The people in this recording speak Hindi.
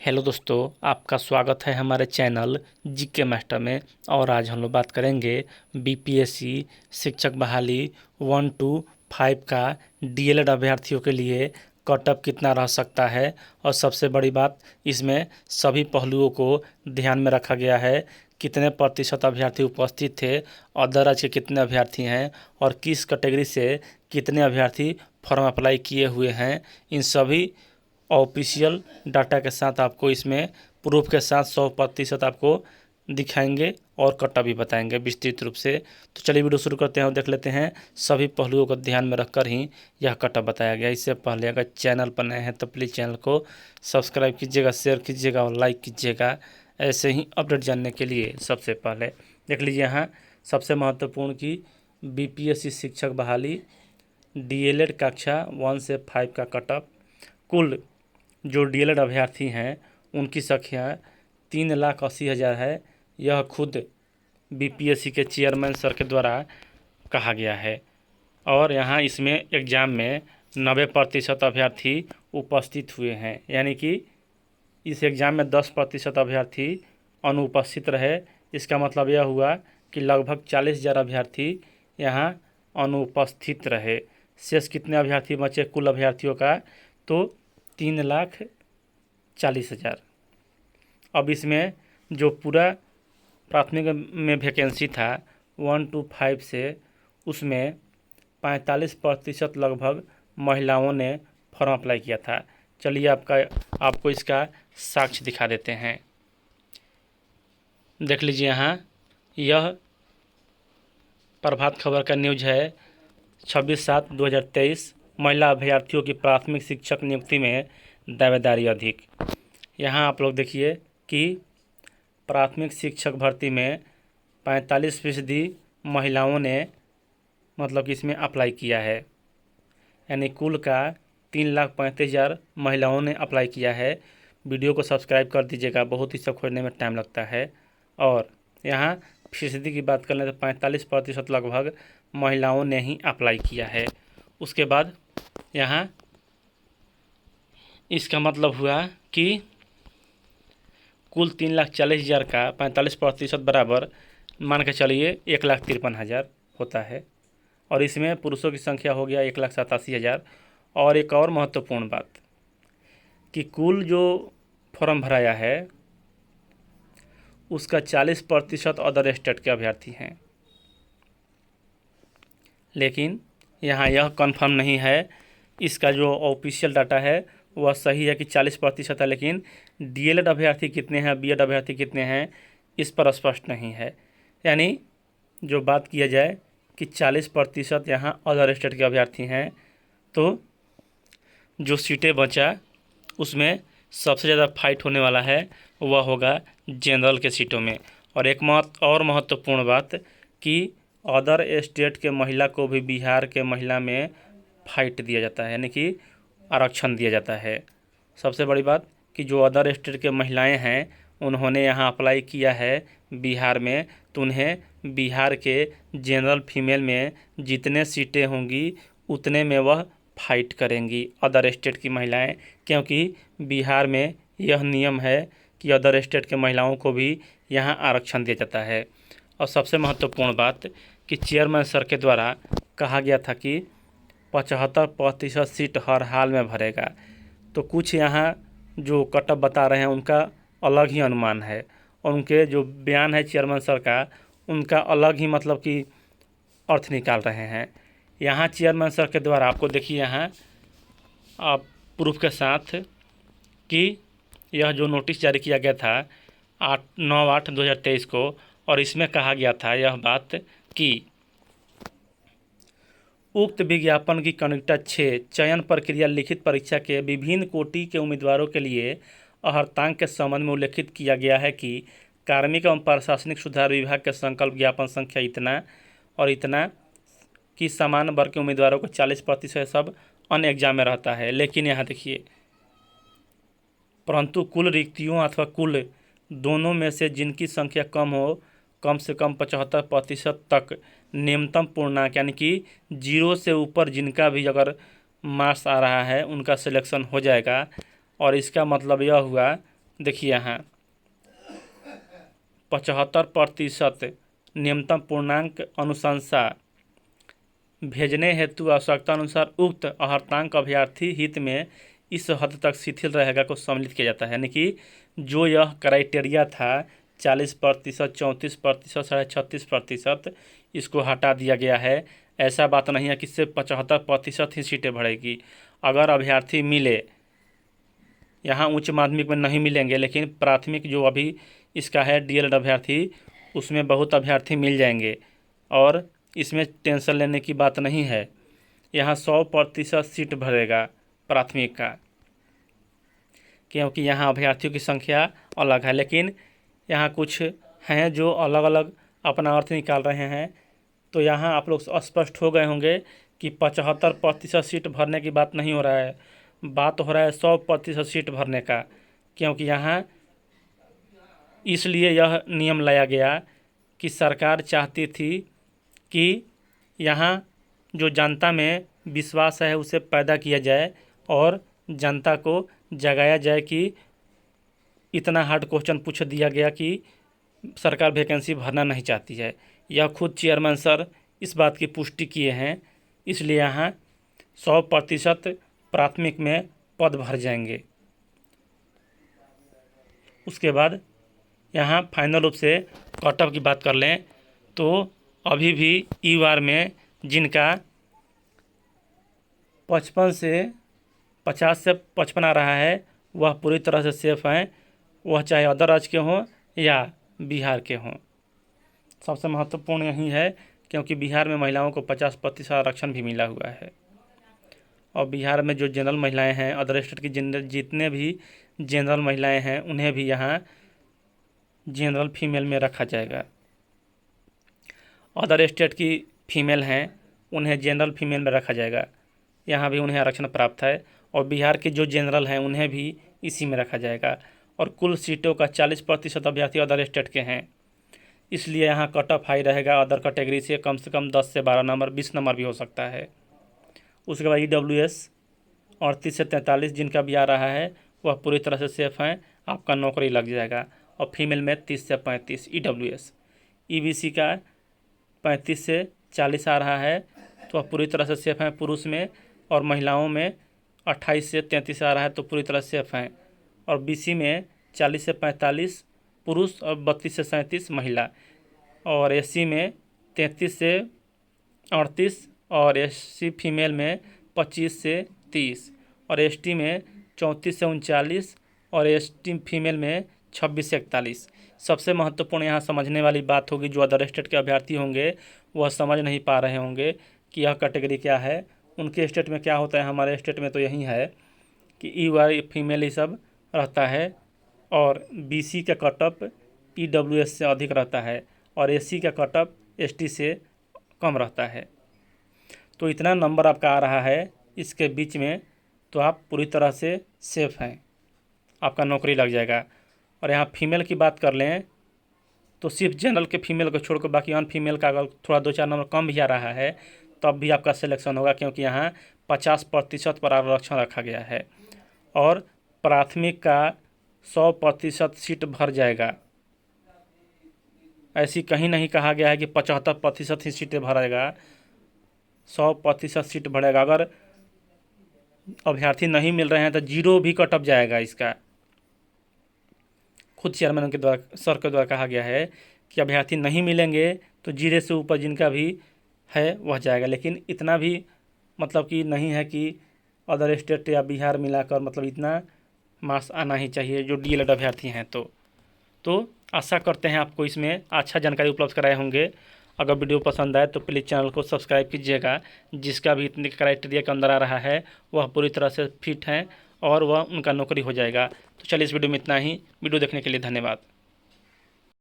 हेलो दोस्तों, आपका स्वागत है हमारे चैनल जीके मास्टर में। और आज हम लोग बात करेंगे बीपीएससी शिक्षक बहाली 1 to 5 का डीएलएड अभ्यर्थियों के लिए कटअप कितना रह सकता है। और सबसे बड़ी बात, इसमें सभी पहलुओं को ध्यान में रखा गया है। कितने प्रतिशत अभ्यर्थी उपस्थित थे, अदर राज्य के कितने अभ्यर्थी हैं और किस कैटेगरी से कितने अभ्यर्थी फॉर्म अप्लाई किए हुए हैं, इन सभी ऑफिशियल डाटा के साथ आपको इसमें प्रूफ के साथ 100% आपको दिखाएंगे और कट्टा भी बताएंगे विस्तृत रूप से। तो चलिए वीडियो शुरू करते हैं और देख लेते हैं। सभी पहलुओं को ध्यान में रखकर ही यह कट्टा बताया गया। इससे पहले अगर चैनल पर नए हैं तो प्लीज़ चैनल को सब्सक्राइब कीजिएगा, शेयर कीजिएगा और लाइक कीजिएगा, ऐसे ही अपडेट जानने के लिए। सबसे पहले देख लीजिए यहाँ सबसे महत्वपूर्ण की बीपीएससी शिक्षक बहाली डीएलएड कक्षा 1 से 5 का कटअप। कुल जो डीएलएड अभ्यर्थी हैं उनकी संख्या 3,80,000 है। यह खुद बीपीएससी के चेयरमैन सर के द्वारा कहा गया है। और यहाँ इसमें एग्ज़ाम में 90% अभ्यर्थी उपस्थित हुए हैं, यानी कि इस एग्ज़ाम में 10% अभ्यर्थी अनुपस्थित रहे। इसका मतलब यह हुआ कि लगभग 40,000 अभ्यर्थी यहाँ अनुपस्थित रहे। शेष कितने अभ्यर्थी बचे कुल अभ्यर्थियों का? तो 3,40,000। अब इसमें जो पूरा प्राथमिक में वैकेंसी था 1 to 5 से, उसमें 45% लगभग महिलाओं ने फॉर्म अप्लाई किया था। चलिए आपको इसका साक्ष्य दिखा देते हैं। देख लीजिए यहाँ, यह प्रभात खबर का न्यूज है 26/7/2023। महिला अभ्यर्थियों की प्राथमिक शिक्षक नियुक्ति में दावेदारी अधिक। यहाँ आप लोग देखिए कि प्राथमिक शिक्षक भर्ती में 45% महिलाओं ने मतलब कि इसमें अप्लाई किया है, यानी कुल का 3,35,000 महिलाओं ने अप्लाई किया है। वीडियो को सब्सक्राइब कर दीजिएगा, बहुत ही सब खोजने में टाइम लगता है। और यहाँ फीसदी की बात कर लें तो 45% लगभग महिलाओं ने ही अप्लाई किया है। उसके बाद यहाँ इसका मतलब हुआ कि कुल 3,40,000 का 45% बराबर मान के चलिए 1,53,000 होता है। और इसमें पुरुषों की संख्या हो गया 1,87,000। और एक और महत्वपूर्ण बात कि कुल जो फॉर्म भराया है उसका 40% अदर स्टेट के अभ्यर्थी हैं। लेकिन यहाँ यह कन्फर्म नहीं है। इसका जो ऑफिशियल डाटा है वह सही है कि 40% है, लेकिन डीएलएड अभ्यर्थी कितने हैं, बीएड अभ्यर्थी कितने हैं, इस पर स्पष्ट नहीं है। यानी जो बात किया जाए कि 40% यहाँ अदर स्टेट के अभ्यर्थी हैं, तो जो सीटें बचा उसमें सबसे ज़्यादा फाइट होने वाला है वह होगा जनरल के सीटों में। और एक और महत्वपूर्ण बात कि अदर स्टेट के महिला को भी बिहार के महिला में फाइट दिया जाता है, यानी कि आरक्षण दिया जाता है। सबसे बड़ी बात कि जो अदर स्टेट के महिलाएं हैं उन्होंने यहाँ अप्लाई किया है बिहार में, तो उन्हें बिहार के जनरल फीमेल में जितने सीटें होंगी उतने में वह फाइट करेंगी अदर स्टेट की महिलाएं, क्योंकि बिहार में यह नियम है कि अदर स्टेट के महिलाओं को भी यहाँ आरक्षण दिया जाता है। और सबसे महत्वपूर्ण बात कि चेयरमैन सर के द्वारा कहा गया था कि 75% सीट हर हाल में भरेगा। तो कुछ यहाँ जो कटअप बता रहे हैं उनका अलग ही अनुमान है, और उनके जो बयान है चेयरमैन सर का उनका अलग ही मतलब कि अर्थ निकाल रहे हैं। यहाँ चेयरमैन सर के द्वारा आपको देखिए यहाँ आप प्रूफ के साथ कि यह जो नोटिस जारी किया गया था 9/8/2023 को, और इसमें कहा गया था यह बात कि उक्त विज्ञापन की कनिष्ठा 6 चयन प्रक्रिया लिखित परीक्षा के विभिन्न कोटि के उम्मीदवारों के लिए अर्हतांक के संबंध में उल्लेखित किया गया है कि कार्मिक एवं प्रशासनिक सुधार विभाग के संकल्प ज्ञापन संख्या इतना और इतना कि समान वर्ग के उम्मीदवारों को 40% सब अन्य एग्जाम में रहता है। लेकिन यहाँ देखिए, परंतु कुल रिक्तियों अथवा कुल दोनों में से जिनकी संख्या कम हो, कम से कम 75% तक न्यूनतम पूर्णांक, यानी कि 0 से ऊपर जिनका भी अगर मार्क्स आ रहा है उनका सिलेक्शन हो जाएगा। और इसका मतलब यह हुआ देखिए यहाँ 75% न्यूनतम पूर्णांक अनुशंसा भेजने हेतु आवश्यकता अनुसार उक्त अर्हतांक अभ्यर्थी हित में इस हद तक शिथिल रहेगा को सम्मिलित किया जाता है। यानी कि जो यह क्राइटेरिया था 40%, 34%, 36.5%, इसको हटा दिया गया है। ऐसा बात नहीं है कि सिर्फ 75% ही सीटें भरेगी। अगर अभ्यर्थी मिले, यहाँ उच्च माध्यमिक में नहीं मिलेंगे, लेकिन प्राथमिक जो अभी इसका है डीएलएड अभ्यर्थी, उसमें बहुत अभ्यर्थी मिल जाएंगे और इसमें टेंशन लेने की बात नहीं है। यहाँ 100% सीट भरेगा प्राथमिक का, क्योंकि यहाँ अभ्यर्थियों की संख्या अलग है। लेकिन यहाँ कुछ हैं जो अलग अलग अपना अर्थ निकाल रहे हैं। तो यहाँ आप लोग स्पष्ट हो गए होंगे कि 75% सीट भरने की बात नहीं हो रहा है, बात हो रहा है 100% सीट भरने का। क्योंकि यहाँ इसलिए यह नियम लाया गया कि सरकार चाहती थी कि यहाँ जो जनता में विश्वास है उसे पैदा किया जाए और जनता को जगाया जाए कि इतना हार्ड क्वेश्चन पूछ दिया गया कि सरकार वैकेंसी भरना नहीं चाहती है। यह खुद चेयरमैन सर इस बात की पुष्टि किए हैं। इसलिए यहाँ 100% प्राथमिक में पद भर जाएंगे। उसके बाद यहाँ फाइनल रूप से कट ऑफ की बात कर लें तो अभी भी ई-वार में जिनका 50 से 55 आ रहा है वह पूरी तरह से सेफ हैं, वह चाहे अदर राज्य के हों या बिहार के हों। सबसे महत्वपूर्ण यही है क्योंकि बिहार में महिलाओं को 50% आरक्षण भी मिला हुआ है। और बिहार में जो जनरल महिलाएं हैं, अदर स्टेट की जितने भी जनरल महिलाएं हैं उन्हें भी यहाँ जनरल फीमेल में रखा जाएगा। अदर स्टेट की फीमेल हैं उन्हें जनरल फीमेल में रखा जाएगा, यहाँ भी उन्हें आरक्षण प्राप्त है। और बिहार के जो जनरल हैं उन्हें भी इसी में रखा जाएगा। और कुल सीटों का 40% अभ्यर्थी अदर स्टेट के हैं, इसलिए यहाँ कट ऑफ हाई रहेगा। अदर कैटेगरी से कम 10 से 12 नंबर, 20 नंबर भी हो सकता है। उसके बाद EWS 38 से 43 जिनका भी आ रहा है वह पूरी तरह से सेफ हैं, आपका नौकरी लग जाएगा। और फीमेल में 30 से 35 EWS। EBC का 35 से 40 आ रहा है तो वह पूरी तरह से सेफ हैं पुरुष में। और महिलाओं में 28 से 33 आ रहा है तो पूरी तरह से सेफ हैं। और BC में 40 से 45 पुरुष और 32 से 37 महिला। और SC में 33 से 38 और SC फीमेल में 25 से 30 और ST में 34 से 39 और ST फीमेल में 26 से 41। सबसे महत्वपूर्ण यहाँ समझने वाली बात होगी, जो अदर स्टेट के अभ्यर्थी होंगे वह समझ नहीं पा रहे होंगे कि यह कैटेगरी क्या है, उनके स्टेट में क्या होता है। हमारे स्टेट में तो यही है कि EY फीमेल ही सब रहता है और BC का कट ऑफ EWS से अधिक रहता है और SC का कट ऑफ ST से कम रहता है। तो इतना नंबर आपका आ रहा है इसके बीच में, तो आप पूरी तरह से सेफ हैं, आपका नौकरी लग जाएगा। और यहाँ फीमेल की बात कर लें तो सिर्फ जनरल के फीमेल को छोड़कर बाकी अन फीमेल का अगर थोड़ा 2-4 नंबर कम भी आ रहा है तब भी आपका सिलेक्शन होगा, क्योंकि यहाँ 50% पर आरक्षण रखा गया है। और प्राथमिक का 100% सीट भर जाएगा। ऐसी कहीं नहीं कहा गया है कि 75% ही सीटें भरेगा, 100% सीट भरेगा। अगर अभ्यर्थी नहीं मिल रहे हैं तो 0 भी कट ऑफ जाएगा इसका। खुद चेयरमैन के द्वारा, सर के द्वारा कहा गया है कि अभ्यर्थी नहीं मिलेंगे तो 0 से ऊपर जिनका भी है वह जाएगा। लेकिन इतना भी मतलब कि नहीं है कि अदर स्टेट या बिहार मिलाकर मतलब इतना मार्क्स आना ही चाहिए जो डीएलएड अभ्यर्थी हैं। तो आशा करते हैं आपको इसमें अच्छा जानकारी उपलब्ध कराए होंगे। अगर वीडियो पसंद आए तो प्लीज़ चैनल को सब्सक्राइब कीजिएगा। जिसका भी इतने क्राइटेरिया के अंदर आ रहा है वह पूरी तरह से फिट हैं और वह उनका नौकरी हो जाएगा। तो चलिए इस वीडियो में इतना ही। वीडियो देखने के लिए धन्यवाद।